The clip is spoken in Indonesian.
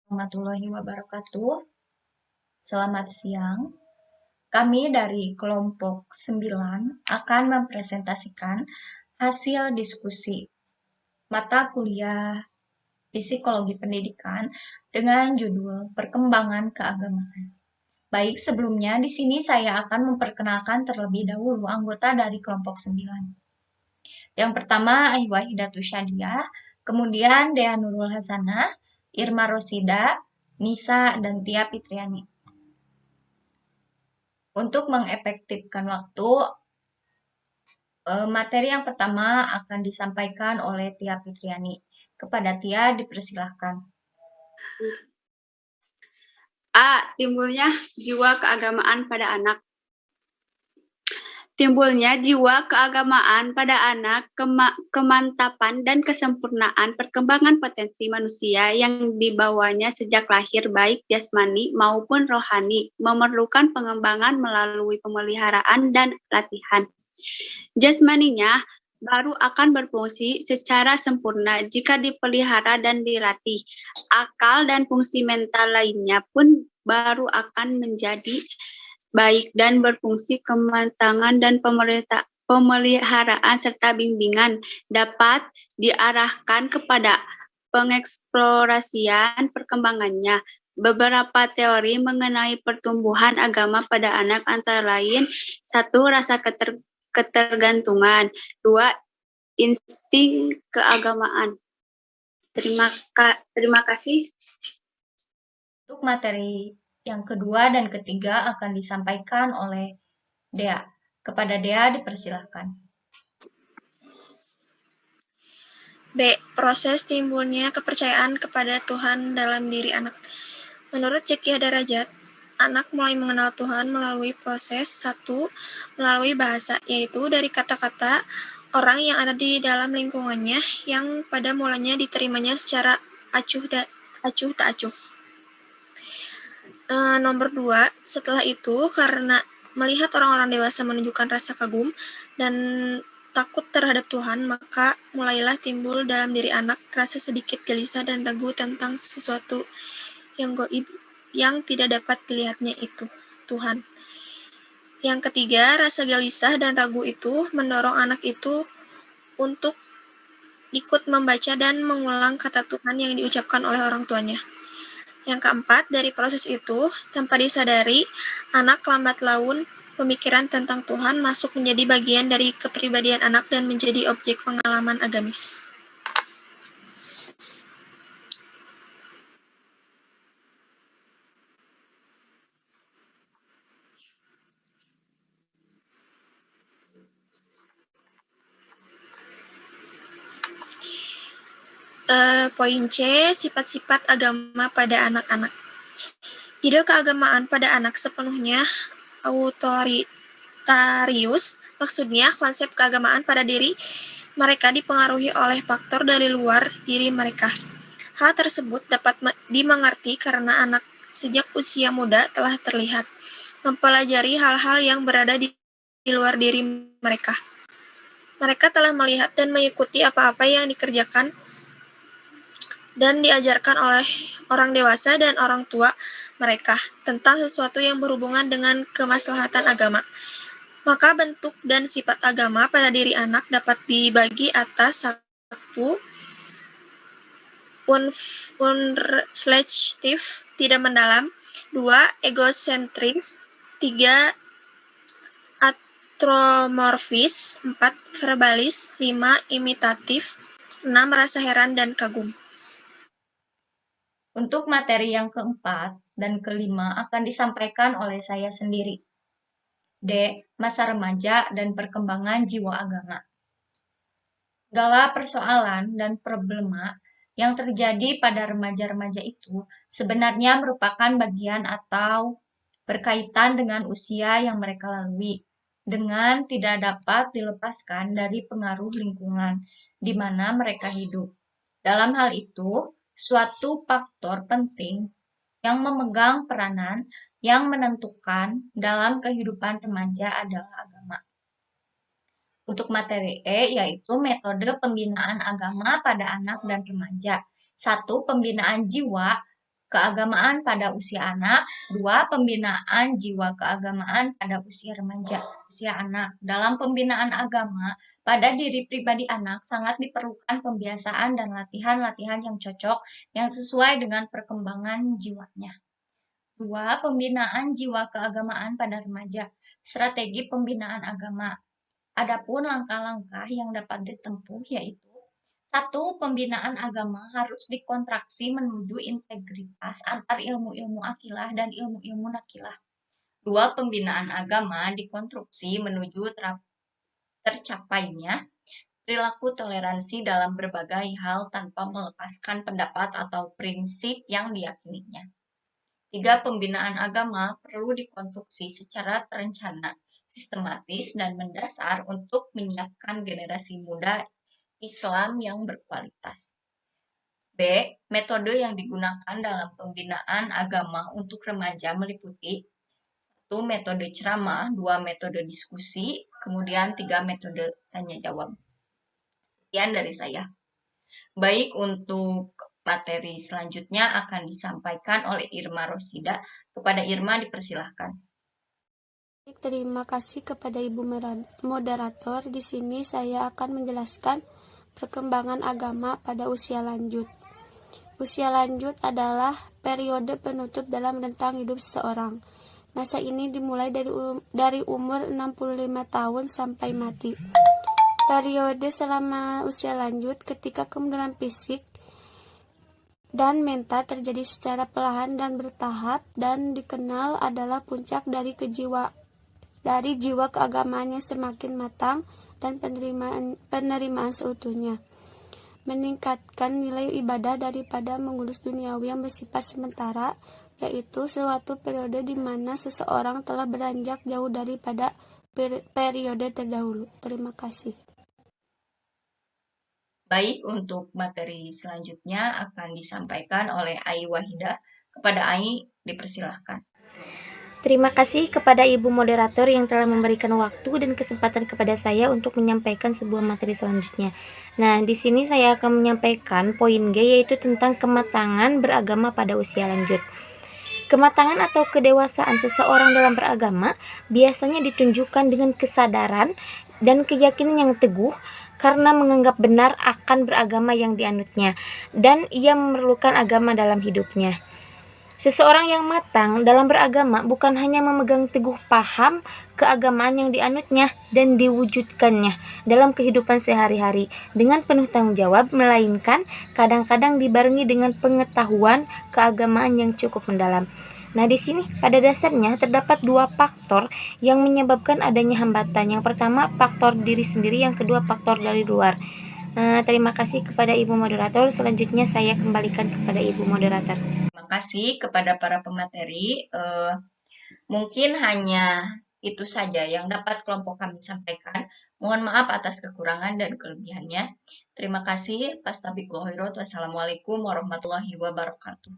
Warahmatullahi wabarakatuh. Selamat siang. Kami dari kelompok 9 akan mempresentasikan hasil diskusi mata kuliah Psikologi Pendidikan dengan judul Perkembangan Keagamaan. Baik, sebelumnya di sini saya akan memperkenalkan terlebih dahulu anggota dari kelompok 9. Yang pertama Aywa Hidatu Syadiah, kemudian Dea Nurul Hasanah, Irma Rosida, Nisa, dan Tia Fitriani. Untuk mengefektifkan waktu, materi yang pertama akan disampaikan oleh Tia Fitriani. Kepada Tia dipersilahkan. A. Timbulnya jiwa keagamaan pada anak. Timbulnya jiwa keagamaan pada anak, kemantapan dan kesempurnaan perkembangan potensi manusia yang dibawanya sejak lahir baik jasmani maupun rohani, memerlukan pengembangan melalui pemeliharaan dan latihan. Jasmaninya baru akan berfungsi secara sempurna jika dipelihara dan dilatih. Akal dan fungsi mental lainnya pun baru akan menjadi baik dan berfungsi kematangan dan pemeliharaan serta bimbingan dapat diarahkan kepada pengeksplorasian perkembangannya. Beberapa teori mengenai pertumbuhan agama pada anak antara lain 1. Rasa ketergantungan, 2. Insting keagamaan. Terima kasih. Untuk materi yang kedua dan ketiga akan disampaikan oleh Dea. Kepada Dea dipersilahkan. B. Proses timbulnya kepercayaan kepada Tuhan dalam diri anak. Menurut Cekiah Darajat, anak mulai mengenal Tuhan melalui proses 1. Melalui bahasa, yaitu dari kata-kata orang yang ada di dalam lingkungannya yang pada mulanya diterimanya secara acuh tak acuh. Nomor 2, setelah itu karena melihat orang-orang dewasa menunjukkan rasa kagum dan takut terhadap Tuhan, maka mulailah timbul dalam diri anak rasa sedikit gelisah dan ragu tentang sesuatu yang gaib yang tidak dapat dilihatnya itu, Tuhan. Yang ketiga, rasa gelisah dan ragu itu mendorong anak itu untuk ikut membaca dan mengulang kata Tuhan yang diucapkan oleh orang tuanya. Yang keempat, dari proses itu, tanpa disadari, anak lambat laun pemikiran tentang Tuhan masuk menjadi bagian dari kepribadian anak dan menjadi objek pengalaman agamis. Poin C, sifat-sifat agama pada anak-anak. Ide keagamaan pada anak sepenuhnya autoritarius, maksudnya konsep keagamaan pada diri mereka dipengaruhi oleh faktor dari luar diri mereka. Hal tersebut dapat dimengerti karena anak sejak usia muda telah terlihat mempelajari hal-hal yang berada di luar diri mereka. Mereka telah melihat dan mengikuti apa-apa yang dikerjakan dan diajarkan oleh orang dewasa dan orang tua mereka tentang sesuatu yang berhubungan dengan kemaslahatan agama. Maka bentuk dan sifat agama pada diri anak dapat dibagi atas 1. Unreflektif, tidak mendalam. 2. Egosentris. 3. Atromorfis. 4. Verbalis. 5. Imitatif. 6. Rasa heran dan kagum. Untuk materi yang keempat dan kelima akan disampaikan oleh saya sendiri. D. Masa remaja dan perkembangan jiwa agama. Segala persoalan dan problema yang terjadi pada remaja-remaja itu sebenarnya merupakan bagian atau berkaitan dengan usia yang mereka lalui, dengan tidak dapat dilepaskan dari pengaruh lingkungan di mana mereka hidup. Dalam hal itu, suatu faktor penting yang memegang peranan yang menentukan dalam kehidupan remaja adalah agama. Untuk materi E, yaitu metode pembinaan agama pada anak dan remaja. 1. Pembinaan jiwa keagamaan pada usia anak. 2. Pembinaan jiwa keagamaan pada usia remaja, usia anak. Dalam pembinaan agama pada diri pribadi anak sangat diperlukan pembiasaan dan latihan-latihan yang cocok yang sesuai dengan perkembangan jiwanya. 2. Pembinaan jiwa keagamaan pada remaja. Strategi pembinaan agama. Adapun langkah-langkah yang dapat ditempuh yaitu 1. Pembinaan agama harus dikontraksi menuju integritas antar ilmu-ilmu akilah dan ilmu-ilmu nakilah. 2. Pembinaan agama dikonstruksi menuju tercapainya perilaku toleransi dalam berbagai hal tanpa melepaskan pendapat atau prinsip yang diyakininya. 3. Pembinaan agama perlu dikonstruksi secara terencana, sistematis, dan mendasar untuk menyiapkan generasi muda Islam yang berkualitas. B. Metode yang digunakan dalam pembinaan agama untuk remaja meliputi 1. Metode ceramah, 2. Metode diskusi, kemudian 3. Metode tanya-jawab. Sekian dari saya. Baik, untuk materi selanjutnya akan disampaikan oleh Irma Rosida. Kepada Irma dipersilahkan. Terima kasih kepada Ibu Moderator. Di sini saya akan menjelaskan perkembangan agama pada usia lanjut. Usia lanjut adalah periode penutup dalam rentang hidup seseorang. Masa ini dimulai dari umur 65 tahun sampai mati. Periode selama usia lanjut ketika kemunduran fisik dan mental terjadi secara perlahan dan bertahap dan dikenal adalah puncak dari jiwa keagamaan yang semakin matang dan penerimaan seutuhnya, meningkatkan nilai ibadah daripada mengurus duniawi yang bersifat sementara, yaitu suatu periode di mana seseorang telah beranjak jauh daripada periode terdahulu. Terima kasih. Baik, untuk materi selanjutnya akan disampaikan oleh Ai Wahida. Kepada Ai dipersilahkan. Terima kasih kepada Ibu Moderator yang telah memberikan waktu dan kesempatan kepada saya untuk menyampaikan sebuah materi selanjutnya. Nah, di sini saya akan menyampaikan poin G, yaitu tentang kematangan beragama pada usia lanjut. Kematangan atau kedewasaan seseorang dalam beragama biasanya ditunjukkan dengan kesadaran dan keyakinan yang teguh karena menganggap benar akan beragama yang dianutnya, dan ia memerlukan agama dalam hidupnya. Seseorang yang matang dalam beragama bukan hanya memegang teguh paham keagamaan yang dianutnya dan diwujudkannya dalam kehidupan sehari-hari dengan penuh tanggung jawab, melainkan kadang-kadang dibarengi dengan pengetahuan keagamaan yang cukup mendalam. Nah, di sini pada dasarnya terdapat dua faktor yang menyebabkan adanya hambatan. Yang pertama, faktor diri sendiri, yang kedua, faktor dari luar. Terima kasih kepada Ibu Moderator. Selanjutnya saya kembalikan kepada Ibu Moderator. Terima kasih kepada para pemateri. Mungkin hanya itu saja yang dapat kelompok kami sampaikan. Mohon maaf atas kekurangan dan kelebihannya. Terima kasih. Fastabiqul khairat. Wassalamualaikum warahmatullahi wabarakatuh.